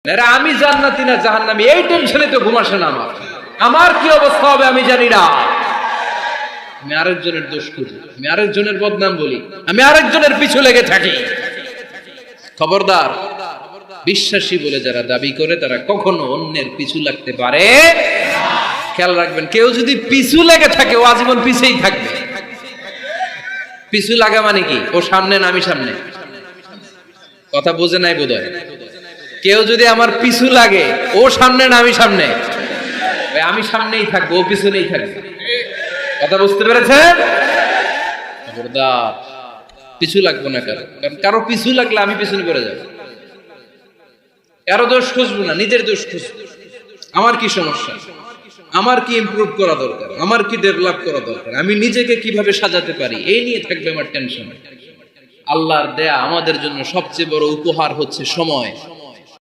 এরা আমি জান্নাতি না জাহান্নামী এই টেনশনে তো ঘুম আসে না আমার। আমার কি অবস্থা হবে আমি জানি না। আমি আরেকজনের দোষ করি, আমি আরেকজনের বদনাম বলি, আমি আরেকজনের পিছু লেগে থাকি। খবরদার, বিশ্বাসী বলে যারা দাবি করে তারা কখনো অন্যের পিছু লাগতে পারে না। খেয়াল রাখবেন, কেউ যদি পিছু লেগে থাকে ও আজীবন পিছেই থাকবে। পিছু লাগা মানে কি? ও সামনে না আমি সামনে? কথা বোঝে নাই বোধহয়। কেউ যদি আমার পিছু লাগে, ও সামনে না আমি সামনে? আমি সামনেই থাকবো, ও পিছনেই থাকবে। কথা বুঝতে পেরেছেন? খবরদার, পিছু লাগবো না কারো। কারণ কারো পিছু লাগলে আমি পিছনে পড়ে যাবো। কারো দোষ খুঁজবো না, নিজের দোষ খুঁজবো। আমার কি সমস্যা, আমার কি ইমপ্রুভ করা দরকার, আমার কি ডেভেলপ করা দরকার, আমি নিজেকে কিভাবে সাজাতে পারি, এই নিয়ে থাকবে আমার টেনশন। আল্লাহর দেয়া আমাদের জন্য সবচেয়ে বড় উপহার হচ্ছে সময়।